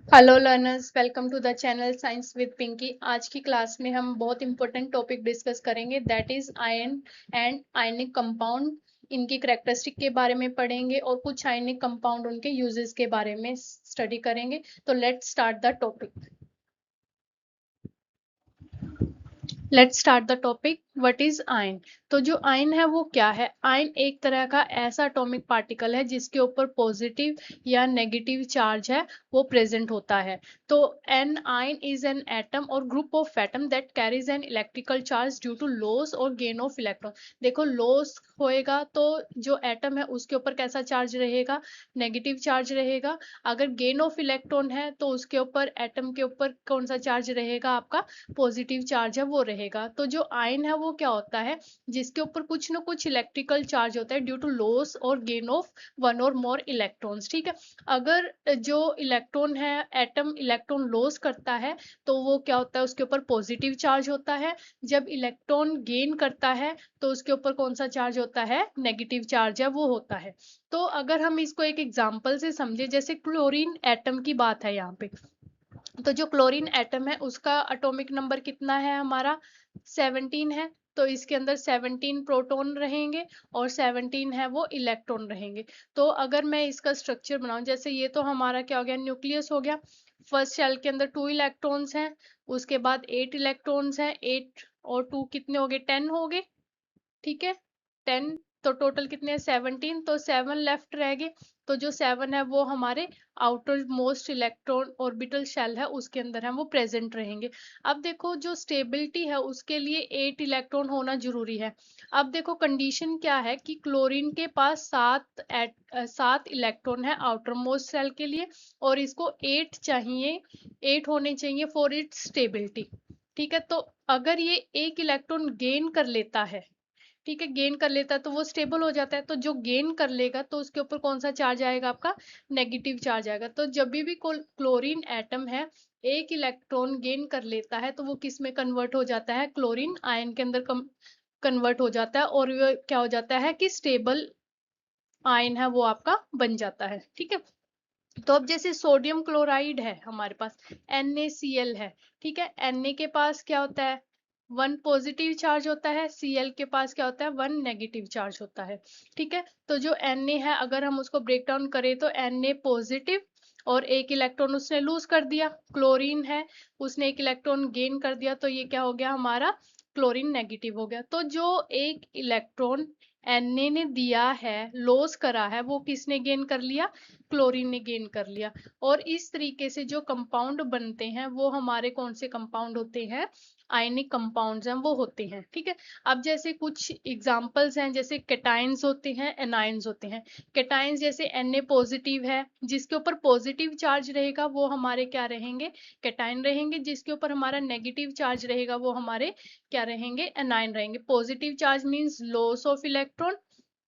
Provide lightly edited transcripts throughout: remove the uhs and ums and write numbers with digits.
Hello learners, welcome to the channel science with Pinky. आज की class में हम बहुत इंपॉर्टेंट टॉपिक डिस्कस करेंगे, that is ion and ionic compound. इनकी करेक्टरिस्टिक के बारे में पढ़ेंगे और कुछ आयनिक कंपाउंड उनके यूजेस के बारे में स्टडी करेंगे। तो let's start the topic. Let's start the topic. What is ion? तो जो आयन है वो क्या है? आयन एक तरह का ऐसा एटॉमिक पार्टिकल है जिसके ऊपर पॉजिटिव या नेगेटिव चार्ज है वो प्रेजेंट होता है। तो an ion is an atom or group of atom that carries an electrical charge due to loss or gain of electron. देखो, लॉस होएगा तो जो एटम है उसके ऊपर कैसा चार्ज रहेगा? नेगेटिव चार्ज रहेगा। अगर गेन ऑफ इलेक्ट्रॉन है तो उसके ऊपर, एटम के ऊपर कौन सा चार्ज रहेगा? आपका पॉजिटिव चार्ज है वो रहेगा। तो जो आयन है वो क्या होता है? जिसके ऊपर कुछ ना कुछ इलेक्ट्रिकल चार्ज होता है due to loss or gain of one और मोर इलेक्ट्रॉन्स। ठीक है। अगर जो इलेक्ट्रॉन है, एटम इलेक्ट्रॉन लॉस करता है तो वो क्या होता है? उसके ऊपर पॉजिटिव चार्ज होता है। जब इलेक्ट्रॉन गेन करता है तो उसके ऊपर कौन सा चार्ज होता है? नेगेटिव चार्ज है वो होता है। तो अगर हम इसको एक एग्जांपल से समझे, जैसे क्लोरीन एटम की बात है यहाँ पे। तो जो क्लोरीन एटम है उसका एटॉमिक नंबर कितना है हमारा? 17 है। तो इसके अंदर 17 प्रोटॉन रहेंगे और 17 है वो इलेक्ट्रॉन रहेंगे। तो अगर मैं इसका स्ट्रक्चर बनाऊं, जैसे ये तो हमारा क्या हो गया? न्यूक्लियस हो गया। फर्स्ट शेल के अंदर 2 इलेक्ट्रॉन्स हैं। उसके बाद 8 इलेक्ट्रॉन्स हैं। 8 और 2 कितने हो गए? 10 हो गए। ठीक है। 10। तो टोटल कितने हैं? 17। तो 7 लेफ्ट रह गए। तो जो 7 है वो हमारे outermost electron orbital shell है उसके अंदर है वो प्रेजेंट रहेंगे। अब देखो, जो स्टेबिलिटी है उसके लिए 8 इलेक्ट्रॉन होना जरूरी है। अब देखो, कंडीशन क्या है कि क्लोरीन के पास 7 इलेक्ट्रॉन है आउटर मोस्ट शेल के लिए, और इसको 8 चाहिए। 8 होने चाहिए फॉर इट्स स्टेबिलिटी। ठीक है। तो अगर ये एक इलेक्ट्रॉन गेन कर लेता है, ठीक है, गेन कर लेता है तो वो स्टेबल हो जाता है। तो जो गेन कर लेगा तो उसके ऊपर कौन सा चार्ज आएगा? आपका नेगेटिव चार्ज आएगा। तो जब भी क्लोरीन एटम है एक इलेक्ट्रॉन गेन कर लेता है तो वो किस में कन्वर्ट हो जाता है? क्लोरीन आयन के अंदर कन्वर्ट हो जाता है, और वो क्या हो जाता है कि स्टेबल आयन है वो आपका बन जाता है। ठीक है। तो अब जैसे सोडियम क्लोराइड है हमारे पास, NaCl है। ठीक है। Na के पास क्या होता है? 1 पॉजिटिव चार्ज होता है। Cl के पास क्या होता है? 1 नेगेटिव चार्ज होता है। ठीक है। तो जो Na है अगर हम उसको ब्रेक डाउन करें तो Na पॉजिटिव, और एक इलेक्ट्रॉन उसने लूज कर दिया। क्लोरीन है, उसने एक इलेक्ट्रॉन गेन कर दिया, तो ये क्या हो गया हमारा? क्लोरीन नेगेटिव हो गया। तो जो एक इलेक्ट्रॉन Na ने दिया है, लॉस करा है, वो किसने गेन कर लिया? क्लोरीन ने गेन कर लिया। और इस तरीके से जो कंपाउंड बनते हैं वो हमारे कौन से कंपाउंड होते हैं? आयनिक कंपाउंड्स हैं वो होते हैं। ठीक है। अब जैसे कुछ एग्जांपल्स हैं, जैसे कैटाइंस होते हैं, एनाइंस होते हैं। कैटाइंस जैसे Na पॉजिटिव है, जिसके ऊपर पॉजिटिव चार्ज रहेगा वो हमारे क्या रहेंगे? कैटाइन रहेंगे। जिसके ऊपर हमारा नेगेटिव चार्ज रहेगा वो हमारे क्या रहेंगे? एनाइन रहेंगे। Positive charge means loss of electron,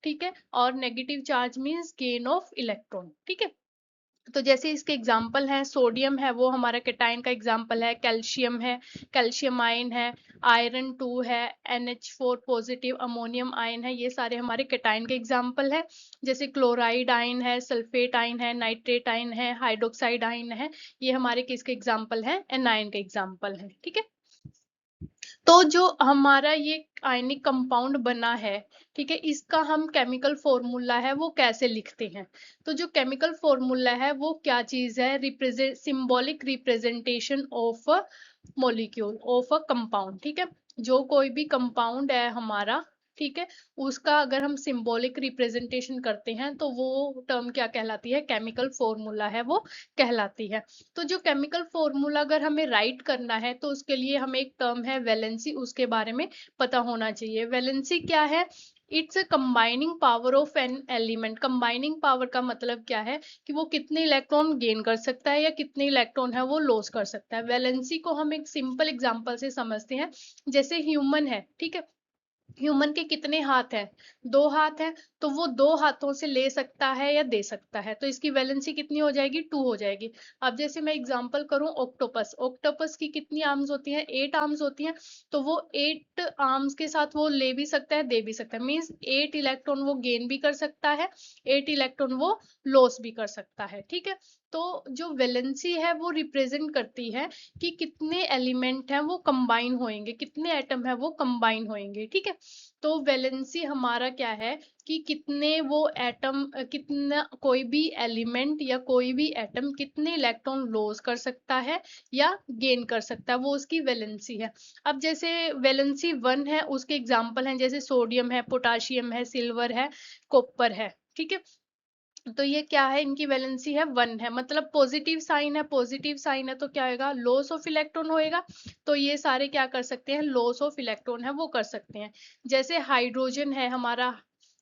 ठीक है, और negative charge means gain of electron. ठीक है। तो जैसे इसके एग्जाम्पल हैं, सोडियम है वो हमारा कैटाइन का एग्जाम्पल है। कैल्शियम है, कैल्शियम आयन है। आयरन 2 है, NH4 पॉजिटिव। अमोनियम आयन है, ये सारे हमारे कैटाइन के एग्जाम्पल है। जैसे क्लोराइड आयन है, सल्फेट आयन है, नाइट्रेट आयन है, हाइड्रोक्साइड आयन है। ये हमारे किसके एग्जाम्पल हैं? एनायन के एग्जाम्पल है। ठीक है। तो जो हमारा ये आयनिक कंपाउंड बना है, ठीक है, इसका हम केमिकल फॉर्मूला है वो कैसे लिखते हैं? तो जो केमिकल फॉर्मूला है वो क्या चीज है? Represent, symbolic representation of molecule of a compound. ठीक है। जो कोई भी कंपाउंड है हमारा, ठीक है, उसका अगर हम सिंबॉलिक रिप्रेजेंटेशन करते हैं तो वो टर्म क्या कहलाती है? केमिकल फॉर्मूला है वो कहलाती है। तो जो केमिकल फॉर्मूला अगर हमें राइट करना है तो उसके लिए हमें एक टर्म है वैलेंसी, उसके बारे में पता होना चाहिए। वैलेंसी क्या है? It's a combining power of an element. Combining power का मतलब क्या है? कि वो कितने इलेक्ट्रॉन गेन कर सकता है या कितने इलेक्ट्रॉन है वो लॉस कर सकता है। वैलेंसी को हम एक सिंपल एग्जांपल से समझते हैं। जैसे ह्यूमन है, ठीक है, ह्यूमन के कितने हाथ हैं? 2 हाथ हैं, तो वो 2 हाथों से ले सकता है या दे सकता है, तो इसकी वैलेंसी कितनी हो जाएगी? 2 हो जाएगी। अब जैसे मैं एग्जांपल करूं ऑक्टोपस, ऑक्टोपस की कितनी आर्म्स होती हैं? 8 आर्म्स होती हैं, तो वो 8 आर्म्स के साथ वो ले भी सकता है, दे भी सकता है, मीन्स 8 इलेक्ट्रॉन वो गेन भी कर सकता है, 8 इलेक्ट्रॉन वो लॉस भी कर सकता है, ठीक है। तो जो वैलेंसी है वो रिप्रेजेंट करती है कि कितने एलिमेंट हैं वो कंबाइन होएंगे, कितने एटम है वो कंबाइन होएंगे, ठीक है। तो वैलेंसी हमारा क्या है कि कितने वो एटम, कितना कोई भी एलिमेंट या कोई भी एटम कितने इलेक्ट्रॉन लॉस कर सकता है या गेन कर सकता है, वो उसकी वैलेंसी है। अब जैसे वैलेंसी 1 है, उसके एग्जांपल हैं जैसे सोडियम है, पोटाशियम है, सिल्वर है, कॉपर है, ठीक है। तो ये क्या है? इनकी वैलेंसी है 1 है, मतलब पॉजिटिव साइन है, पॉजिटिव साइन है तो क्या होगा? लॉस ऑफ इलेक्ट्रॉन होएगा। तो ये सारे क्या कर सकते हैं? लॉस ऑफ इलेक्ट्रॉन है वो कर सकते हैं। जैसे हाइड्रोजन है हमारा,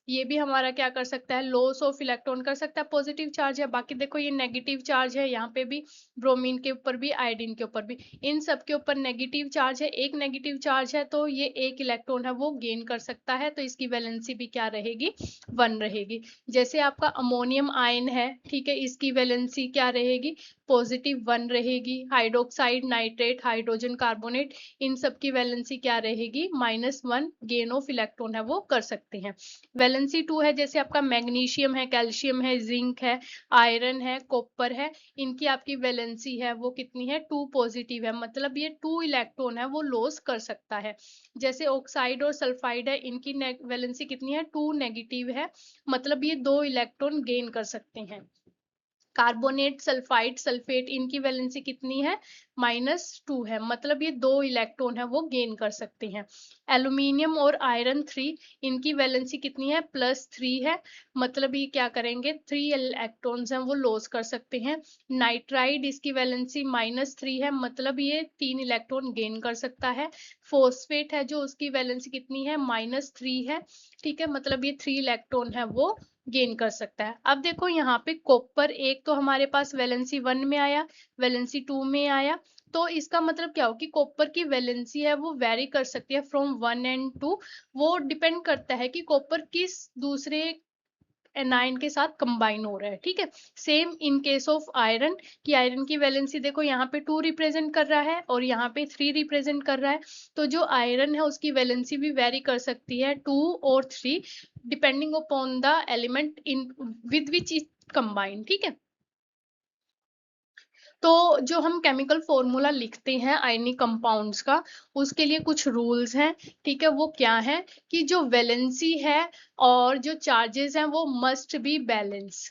ये भी हमारा क्या कर सकता है? लॉस ऑफ इलेक्ट्रॉन कर सकता है, पॉजिटिव चार्ज है। बाकी देखो ये नेगेटिव चार्ज है, यहाँ पे भी ब्रोमीन के ऊपर भी, आयोडीन के ऊपर भी, इन सब के ऊपर नेगेटिव चार्ज है। एक नेगेटिव चार्ज है तो ये एक इलेक्ट्रॉन है वो गेन कर सकता है, तो इसकी वैलेंसी भी क्या रहेगी? 1 रहेगी। जैसे आपका अमोनियम आयन है, ठीक है, इसकी वैलेंसी क्या रहेगी? पॉजिटिव 1 रहेगी। हाइड्रोक्साइड, नाइट्रेट, हाइड्रोजन कार्बोनेट, इन सब की वैलेंसी क्या रहेगी? -1 गेन ऑफ इलेक्ट्रॉन है वो कर सकते हैं। वैलेंसी 2 है, जैसे आपका मैग्नीशियम है, कैल्शियम है, जिंक है, आयरन है, कॉपर है, इनकी आपकी वैलेंसी है वो कितनी है? 2 पॉजिटिव है, मतलब ये 2 इलेक्ट्रॉन है वो लॉस कर सकता है। जैसे ऑक्साइड और सल्फाइड है, इनकी वैलेंसी कितनी है? 2 नेगेटिव है, मतलब ये 2 इलेक्ट्रॉन गेन कर सकते हैं। कार्बोनेट, सल्फाइड, सल्फेट, इनकी वैलेंसी कितनी है? -2 है, मतलब ये 2 इलेक्ट्रॉन है वो गेन कर सकते हैं। एल्यूमिनियम और आयरन 3, इनकी वैलेंसी कितनी है? +3 है, मतलब ये क्या करेंगे? 3 इलेक्ट्रॉन्स हैं वो लॉस कर सकते हैं। नाइट्राइड, इसकी वैलेंसी -3 है, मतलब ये 3 इलेक्ट्रॉन गेन कर सकता है। फॉस्फेट है जो, उसकी वैलेंसी कितनी है? -3 है, ठीक है, मतलब ये 3 इलेक्ट्रॉन है वो गेन कर सकता है। अब देखो यहाँ पे कॉपर एक तो हमारे पास वैलेंसी 1 में आया, वैलेंसी 2 में आया, तो इसका मतलब क्या हो कि कॉपर की वैलेंसी है वो वेरी कर सकती है फ्रॉम 1 एंड 2। वो डिपेंड करता है कि कॉपर किस दूसरे एनाइन के साथ कंबाइन हो रहा है, ठीक है। Same in case of iron, कि आयरन की वैलेंसी देखो यहाँ पे 2 रिप्रेजेंट कर रहा है और यहाँ पे 3 रिप्रेजेंट कर रहा है, तो जो आयरन है उसकी वैलेंसी भी वेरी कर सकती है 2 और 3, depending upon the element in with which is combined, ठीक है। तो जो हम केमिकल फॉर्मूला लिखते हैं आयनिक कंपाउंड्स का, उसके लिए कुछ रूल्स हैं, ठीक है। वो क्या है कि जो वैलेंसी है और जो चार्जेस हैं वो मस्ट बी बैलेंस।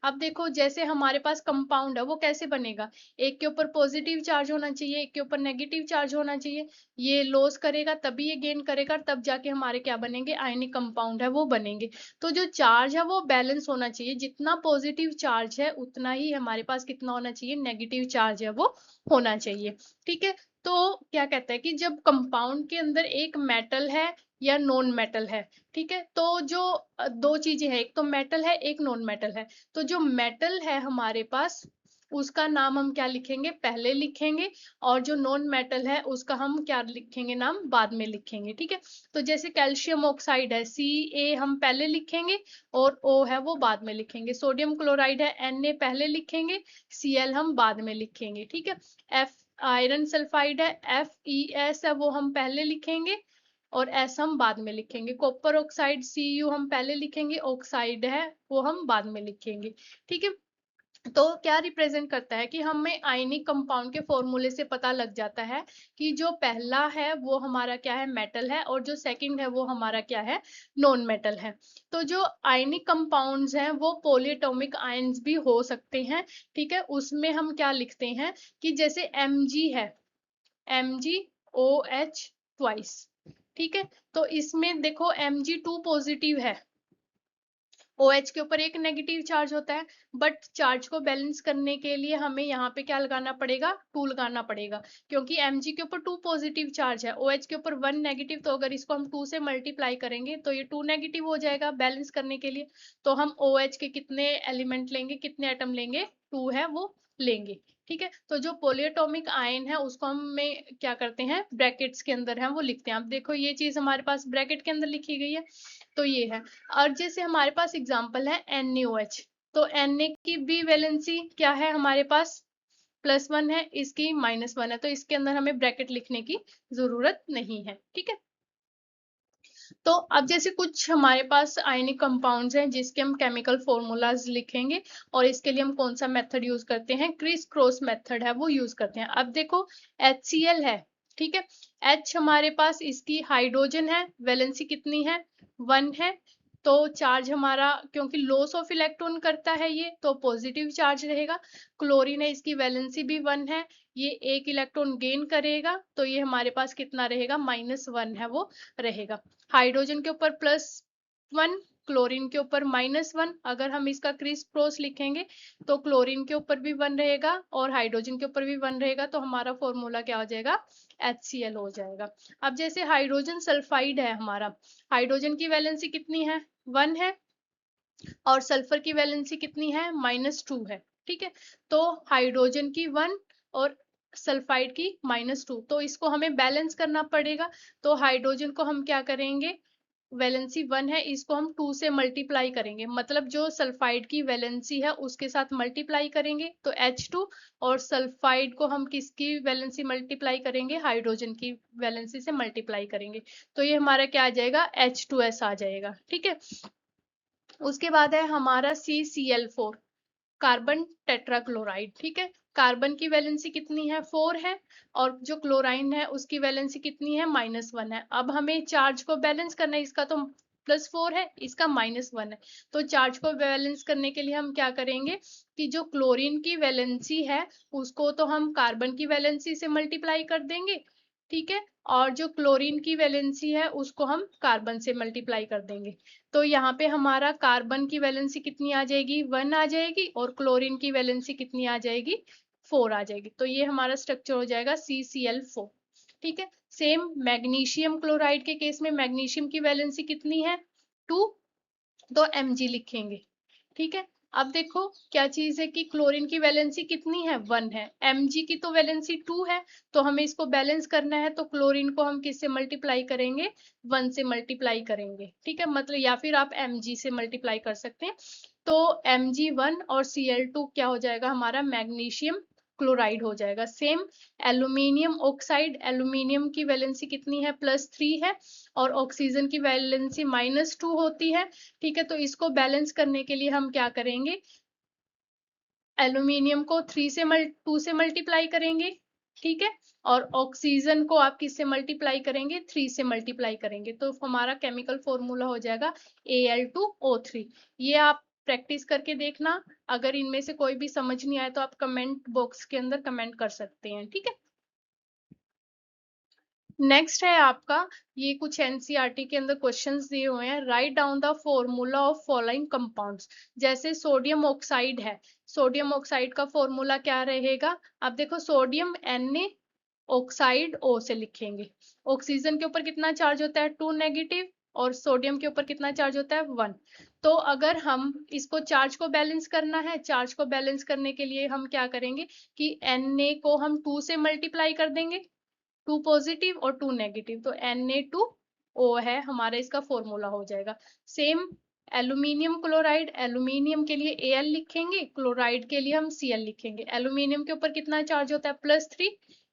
अब देखो जैसे हमारे पास कंपाउंड है वो कैसे बनेगा? एक के ऊपर पॉजिटिव चार्ज होना चाहिए, एक के ऊपर नेगेटिव चार्ज होना चाहिए, ये लॉस करेगा तभी ये गेन करेगा, तब जाके हमारे क्या बनेंगे? आयनिक कंपाउंड है वो बनेंगे। तो जो चार्ज है वो बैलेंस होना चाहिए, जितना पॉजिटिव चार्ज है उतना ही हमारे पास कितना होना चाहिए? नेगेटिव चार्ज है वो होना चाहिए, ठीक है। तो क्या कहता है कि जब कंपाउंड के अंदर एक मेटल है या नॉन मेटल है, ठीक है, तो जो दो चीजें हैं, एक तो मेटल है एक नॉन मेटल है, तो जो मेटल है हमारे पास उसका नाम हम क्या लिखेंगे? पहले लिखेंगे, और जो नॉन मेटल है उसका हम क्या लिखेंगे? नाम बाद में लिखेंगे, ठीक है। तो जैसे कैल्शियम ऑक्साइड है, Ca हम पहले लिखेंगे और O है वो बाद में लिखेंगे। सोडियम क्लोराइड है, Na पहले लिखेंगे, Cl हम बाद में लिखेंगे, ठीक है। F आयरन सल्फाइड है, FeS है वो हम पहले लिखेंगे और S हम बाद में लिखेंगे। कॉपर ऑक्साइड Cu हम पहले लिखेंगे, ऑक्साइड है वो हम बाद में लिखेंगे, ठीक है। तो क्या रिप्रेजेंट करता है कि हमें आयनिक कंपाउंड के फॉर्मूले से पता लग जाता है कि जो पहला है वो हमारा क्या है? मेटल है, और जो सेकंड है वो हमारा क्या है? नॉन मेटल है। तो जो आयनिक कंपाउंड्स हैं वो पॉलीएटॉमिक आयंस भी हो सकते हैं, ठीक है। उसमें हम क्या लिखते हैं कि जैसे Mg है, MgOH ट्वाइस, ठीक है। तो इसमें देखो Mg2 पॉजिटिव है, OH के ऊपर एक नेगेटिव चार्ज होता है, बट चार्ज को बैलेंस करने के लिए हमें यहाँ पे क्या लगाना पड़ेगा, 2 लगाना पड़ेगा, क्योंकि Mg के ऊपर 2 पॉजिटिव चार्ज है, OH के ऊपर 1 नेगेटिव, तो अगर इसको हम 2 से मल्टीप्लाई करेंगे तो ये 2 नेगेटिव हो जाएगा बैलेंस करने के लिए। तो हम OH के कितने एलिमेंट लेंगे, कितने एटम लेंगे, 2 है वो लेंगे। ठीक है, तो जो पॉलीएटॉमिक आयन है उसको हम क्या करते हैं, ब्रैकेट्स के अंदर है वो लिखते हैं। अब देखो ये चीज हमारे पास ब्रैकेट के अंदर लिखी गई है, तो ये है। और जैसे हमारे पास एग्जांपल है NaOH, तो Na की भी वैलेंसी क्या है हमारे पास, +1 है, इसकी -1 है, तो इसके अंदर हमें ब्रैकेट लिखने की जरूरत नहीं है। ठीक है, तो अब जैसे कुछ हमारे पास आयनिक कंपाउंड्स हैं जिसके हम केमिकल फॉर्मूलाज लिखेंगे, और इसके लिए हम कौन सा मेथड यूज करते हैं, क्रिस क्रॉस मेथड है वो यूज करते हैं। अब देखो HCl है, ठीक है, H हमारे पास इसकी हाइड्रोजन है, वैलेंसी कितनी है, 1 है, तो चार्ज हमारा क्योंकि लॉस ऑफ इलेक्ट्रॉन करता है ये, तो पॉजिटिव चार्ज रहेगा। क्लोरीन है, इसकी वैलेंसी भी 1 है, ये एक इलेक्ट्रॉन गेन करेगा, तो ये हमारे पास कितना रहेगा, -1 है वो रहेगा। हाइड्रोजन के ऊपर +1, क्लोरीन के ऊपर -1, अगर हम इसका क्रिस क्रॉस लिखेंगे तो क्लोरीन के ऊपर भी 1 रहेगा और हाइड्रोजन के ऊपर भी 1 रहेगा, तो हमारा फॉर्मूला क्या हो जाएगा, HCl हो जाएगा। अब जैसे हाइड्रोजन सल्फाइड है हमारा, हाइड्रोजन की वैलेंसी कितनी है, 1 है, और सल्फर की वैलेंसी कितनी है, -2 है। ठीक है, तो हाइड्रोजन की 1 और सल्फाइड की -2, तो इसको हमें बैलेंस करना पड़ेगा। तो हाइड्रोजन को हम क्या करेंगे, वैलेंसी 1 है, इसको हम 2 से मल्टीप्लाई करेंगे, मतलब जो सल्फाइड की वैलेंसी है उसके साथ मल्टीप्लाई करेंगे, तो H2, और सल्फाइड को हम किसकी वैलेंसी मल्टीप्लाई करेंगे, हाइड्रोजन की वैलेंसी से मल्टीप्लाई करेंगे, तो ये हमारा क्या आ जाएगा, H2S आ जाएगा। ठीक है, उसके बाद है हमारा CCl4, कार्बन टेट्राक्लोराइड। ठीक है, कार्बन की वैलेंसी कितनी है, 4 है, और जो क्लोराइन है उसकी वैलेंसी कितनी है, -1 है। अब हमें चार्ज को बैलेंस करना है, इसका तो +4 है, इसका -1 है, तो चार्ज को बैलेंस करने के लिए हम क्या करेंगे कि जो क्लोरीन की वैलेंसी है उसको तो हम कार्बन की वैलेंसी से मल्टीप्लाई कर देंगे, ठीक है, और जो क्लोरीन की वैलेंसी है उसको हम कार्बन से मल्टीप्लाई कर देंगे, तो यहाँ पे हमारा कार्बन की वैलेंसी कितनी आ जाएगी, 1 आ जाएगी, और क्लोरीन की वैलेंसी कितनी आ जाएगी, 4 आ जाएगी, तो ये हमारा स्ट्रक्चर हो जाएगा CCl4। ठीक है, सेम मैग्नीशियम क्लोराइड के केस में मैग्नीशियम की वैलेंसी कितनी है, 2, तो Mg लिखेंगे। ठीक है, अब देखो क्या चीज है कि क्लोरीन की वैलेंसी कितनी है, 1 है, Mg की तो वैलेंसी 2 है, तो हमें इसको बैलेंस करना है, तो क्लोरीन को हम किससे मल्टीप्लाई करेंगे, 1 से मल्टीप्लाई करेंगे। ठीक है, मतलब या फिर आप Mg से मल्टीप्लाई कर सकते हैं, तो Mg1 और Cl2 क्या हो जाएगा हमारा, मैग्नीशियम क्लोराइड हो जाएगा। सेम एल्यूमिनियम ऑक्साइड, एल्यूमिनियम की वैलेंसी कितनी है, +3 है, और ऑक्सीजन की वैलेंसी -2 होती है। ठीक है, तो इसको बैलेंस करने के लिए हम क्या करेंगे, एल्यूमिनियम को 2 से मल्टीप्लाई करेंगे, ठीक है, और ऑक्सीजन को आप किससे मल्टीप्लाई करेंगे, 3 से मल्टीप्लाई करेंगे, तो हमारा केमिकल फॉर्मूला हो जाएगा Al2O3। ये आप प्रैक्टिस करके देखना, अगर इनमें से कोई भी समझ नहीं आए तो आप कमेंट बॉक्स के अंदर कमेंट कर सकते हैं। ठीक है, नेक्स्ट है आपका, ये कुछ एनसीईआरटी के अंदर क्वेश्चंस दिए हुए हैं, write down the formula of following compounds. जैसे सोडियम ऑक्साइड है, सोडियम ऑक्साइड का फॉर्मूला क्या रहेगा, अब देखो सोडियम Na, ऑक्साइड O से लिखेंगे। ऑक्सीजन के ऊपर कितना चार्ज होता है, 2 नेगेटिव, और सोडियम के ऊपर कितना चार्ज होता है, 1। तो अगर हम इसको चार्ज को बैलेंस करना है, चार्ज को बैलेंस करने के लिए हम क्या करेंगे कि Na को हम 2 से मल्टीप्लाई कर देंगे, 2 पॉजिटिव और 2 नेगेटिव, तो Na2O है हमारा, इसका फॉर्मूला हो जाएगा। सेम एल्यूमिनियम क्लोराइड, एल्यूमिनियम के लिए Al लिखेंगे, क्लोराइड के लिए हम Cl लिखेंगे। एल्यूमिनियम के ऊपर कितना चार्ज होता है, +3,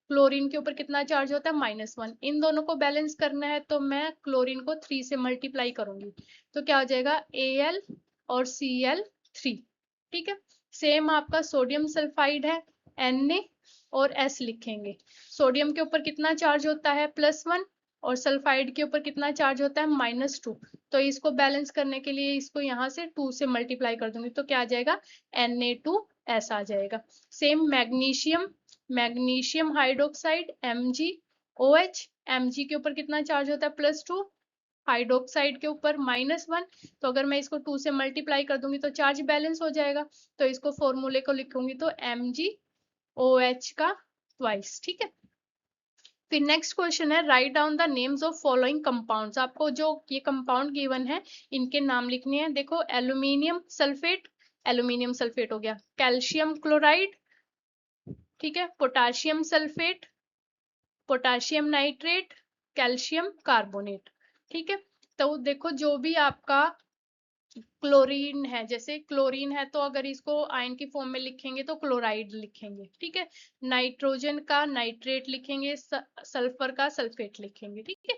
क्लोरीन के ऊपर कितना चार्ज होता है, -1। इन दोनों को बैलेंस करना है, तो मैं क्लोरीन को 3 से मल्टीप्लाई करूंगी, तो क्या हो जाएगा, Al और Cl3। ठीक है, सेम आपका सोडियम सल्फाइड है, Na और S लिखेंगे। सोडियम के ऊपर कितना चार्ज होता है, +1, और सल्फाइड के ऊपर कितना चार्ज होता है, -2, तो इसको बैलेंस करने के लिए इसको यहाँ से 2 से मल्टीप्लाई कर दूंगी, तो क्या आ जाएगा, Na2S आ जाएगा। Same magnesium, magnesium hydroxide, MgOH, Mg के ऊपर कितना चार्ज होता है, +2, हाइड्रोक्साइड के ऊपर -1, तो अगर मैं इसको 2 से मल्टीप्लाई कर दूंगी तो चार्ज बैलेंस हो जाएगा, तो इसको फॉर्मूले को लिखूंगी तो MgOH का ट्वाइस। ठीक है, फिर नेक्स्ट क्वेश्चन है write down the names of following compounds. आपको जो ये कंपाउंड गिवन है इनके नाम लिखने हैं। देखो एल्यूमिनियम सल्फेट हो गया, कैल्शियम क्लोराइड, ठीक है, potassium sulphate, potassium nitrate, calcium carbonate. ठीक है, तो देखो जो भी आपका क्लोरीन है, जैसे क्लोरीन है तो अगर इसको आयन की फॉर्म में लिखेंगे तो क्लोराइड लिखेंगे। ठीक है, नाइट्रोजन का नाइट्रेट लिखेंगे, सल्फर का सल्फेट लिखेंगे। ठीक है,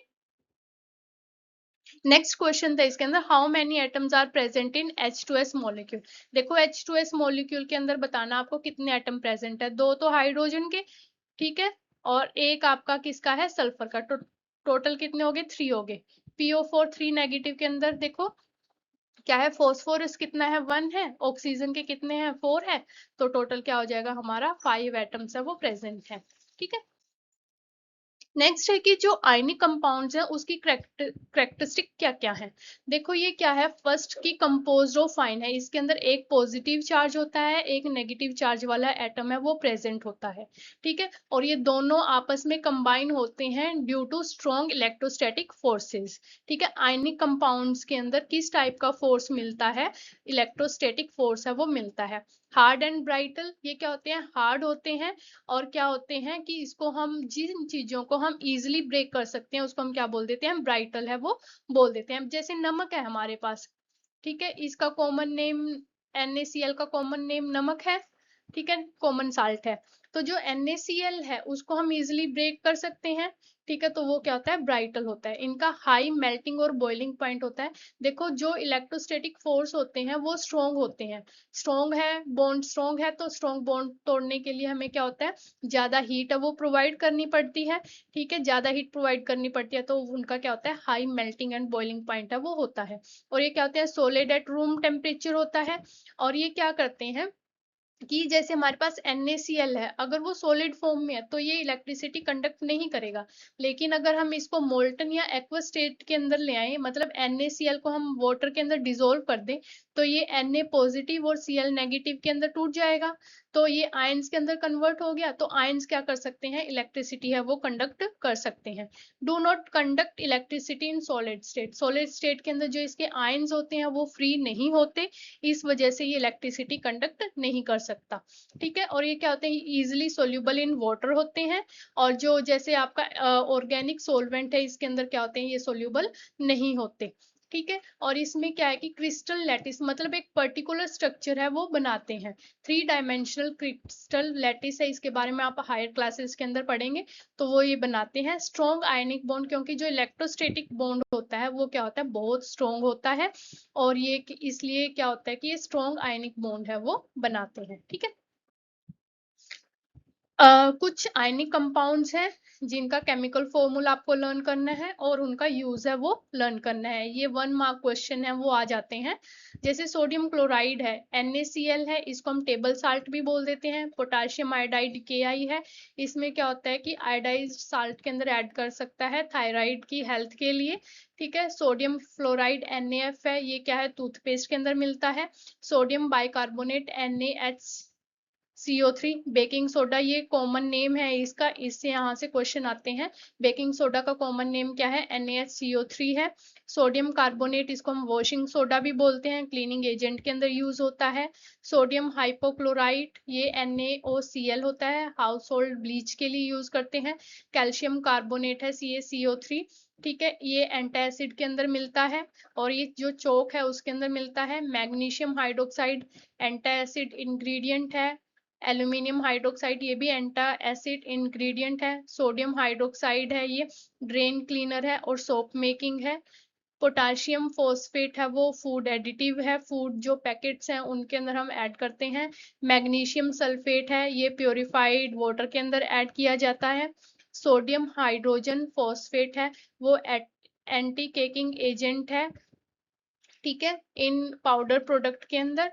नेक्स्ट क्वेश्चन था इसके अंदर how many atoms are present in H2S molecule. देखो H2S मॉलिक्यूल के अंदर बताना आपको कितने एटम प्रेजेंट है, 2 तो हाइड्रोजन के, ठीक है, और एक आपका किसका है, सल्फर का। टोटल कितने हो गए, 3 हो गए। PO4 3 नेगेटिव के अंदर देखो क्या है, फॉस्फोरस कितना है, 1 है, ऑक्सीजन के कितने हैं, 4 है, तो टोटल क्या हो जाएगा हमारा 5 एटम्स है वो प्रेजेंट है। ठीक है, नेक्स्ट है कि जो आयनिक कंपाउंड्स है उसकी करेक्टरिस्टिक क्या क्या है। देखो ये क्या है, फर्स्ट की कंपोज्ड ऑफ आयन है, इसके अंदर एक पॉजिटिव चार्ज होता है, एक नेगेटिव चार्ज वाला एटम है वो प्रेजेंट होता है। ठीक है, और ये दोनों आपस में कंबाइन होते हैं due to strong electrostatic forces. ठीक है, आयनिक कंपाउंड्स के अंदर किस टाइप का फोर्स मिलता है, इलेक्ट्रोस्टैटिक फोर्स है वो मिलता है। हार्ड एंड ब्राइटल, ये क्या होते हैं, हार्ड होते हैं, और क्या होते हैं कि इसको हम जिन चीजों को हम इजिली ब्रेक कर सकते हैं उसको हम क्या बोल देते हैं, ब्राइटल है वो बोल देते हैं। जैसे नमक है हमारे पास, ठीक है, इसका कॉमन नेम NaCl का कॉमन नेम नमक है, ठीक है, कॉमन साल्ट है। तो जो NaCl है उसको हम इजिली ब्रेक कर सकते हैं, ठीक है, तो वो क्या होता है, ब्राइटल होता है। इनका हाई मेल्टिंग और बॉइलिंग पॉइंट होता है। देखो जो इलेक्ट्रोस्टैटिक फोर्स होते हैं वो स्ट्रॉन्ग होते हैं, स्ट्रॉन्ग है, बॉन्ड स्ट्रॉन्ग है, तो स्ट्रॉन्ग बॉन्ड तोड़ने के लिए हमें क्या होता है, ज्यादा हीट है वो प्रोवाइड करनी पड़ती है। ठीक है, ज्यादा हीट प्रोवाइड करनी पड़ती है तो उनका क्या होता है, high melting and boiling point है वो होता है। और ये क्या होता है, सॉलिड एट रूम टेम्परेचर होता है। और ये क्या करते हैं कि जैसे हमारे पास NaCl है, अगर वो सॉलिड फॉर्म में है तो ये इलेक्ट्रिसिटी कंडक्ट नहीं करेगा, लेकिन अगर हम इसको मोल्टन या एक्वस स्टेट के अंदर ले आए, मतलब NaCl को हम वाटर के अंदर डिसोल्व कर दें, तो ये Na पॉजिटिव और Cl नेगेटिव के अंदर टूट जाएगा, तो ये आयंस के अंदर कन्वर्ट हो गया। तो आयंस क्या कर सकते हैं, इलेक्ट्रिसिटी है वो कंडक्ट कर सकते हैं। Do not conduct electricity in solid state, solid state के अंदर जो इसके आयंस होते हैं वो फ्री नहीं होते, इस वजह से ये इलेक्ट्रिसिटी कंडक्ट नहीं कर सकता। ठीक है, और ये क्या होते हैं, इजिली सोल्यूबल इन वाटर होते हैं, और जो जैसे आपका ऑर्गेनिक सोलवेंट है इसके अंदर क्या होते हैं, ये सोल्यूबल नहीं होते। ठीक है, और इसमें क्या है कि क्रिस्टल लैटिस मतलब एक पर्टिकुलर स्ट्रक्चर है वो बनाते हैं, 3 डायमेंशनल क्रिस्टल लैटिस है, इसके बारे में आप हायर क्लासेस के अंदर पढ़ेंगे। तो वो ये बनाते हैं स्ट्रॉन्ग आयनिक बॉन्ड, क्योंकि जो इलेक्ट्रोस्टेटिक बॉन्ड होता है वो क्या होता है, बहुत स्ट्रॉन्ग होता है, और ये इसलिए क्या होता है कि ये स्ट्रॉन्ग आयनिक बॉन्ड है वो बनाते हैं। ठीक है, कुछ आयनिक कंपाउंड्स हैं जिनका केमिकल फॉर्मूला आपको लर्न करना है और उनका यूज है वो लर्न करना है, ये 1 मार्क क्वेश्चन है वो आ जाते हैं। जैसे सोडियम क्लोराइड है, NaCl है, इसको हम टेबल साल्ट भी बोल देते हैं। पोटाशियम आयोडाइड Ki है, इसमें क्या होता है कि आयोडाइज्ड साल्ट के अंदर ऐड कर सकता है थायराइड की हेल्थ के लिए। ठीक है, सोडियम फ्लोराइड NaF है, ये क्या है, टूथपेस्ट के अंदर मिलता है। Sodium bicarbonate NaHCO3, baking soda ये कॉमन नेम है इसका, इससे यहाँ से क्वेश्चन आते हैं। बेकिंग सोडा का कॉमन नेम क्या है, NaHCO3 है। सोडियम कार्बोनेट, इसको हम वॉशिंग सोडा भी बोलते हैं, क्लीनिंग एजेंट के अंदर यूज होता है। सोडियम हाइपोक्लोराइट, ये NaOCl होता है, हाउस होल्ड ब्लीच के लिए यूज करते हैं। कैल्शियम कार्बोनेट है, CaCO3, ठीक है, ये एंटासिड के अंदर मिलता है, और ये जो चौक है उसके अंदर मिलता है। मैग्नीशियम हाइड्रोक्साइड एंटासिड इंग्रेडिएंट है। एल्यूमिनियम हाइड्रोक्साइड, ये भी एंटा एसिड इंग्रेडिएंट है। सोडियम हाइड्रोक्साइड है, ये ड्रेन क्लीनर है और सोप मेकिंग है। पोटाशियम फॉस्फेट है वो फूड एडिटिव है, फूड जो पैकेट्स हैं उनके अंदर हम ऐड करते हैं। मैग्नीशियम सल्फेट है, ये प्योरिफाइड वाटर के अंदर ऐड किया जाता है। सोडियम हाइड्रोजन फॉस्फेट है, वो एंटी केकिंग एजेंट है, ठीक है, इन पाउडर प्रोडक्ट के अंदर।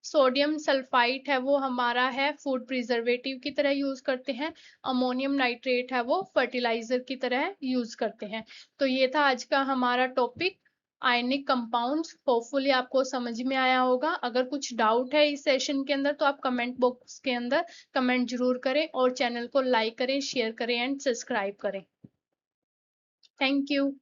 सोडियम सल्फाइड है वो हमारा है फूड प्रिजर्वेटिव की तरह यूज करते हैं। अमोनियम नाइट्रेट है वो फर्टिलाइजर की तरह यूज करते हैं। तो ये था आज का हमारा टॉपिक, आयनिक कंपाउंड्स। होपफुली आपको समझ में आया होगा। अगर कुछ डाउट है इस सेशन के अंदर तो आप कमेंट बॉक्स के अंदर कमेंट जरूर करें और चैनल को लाइक करें, शेयर करें एंड सब्सक्राइब करें। Thank you.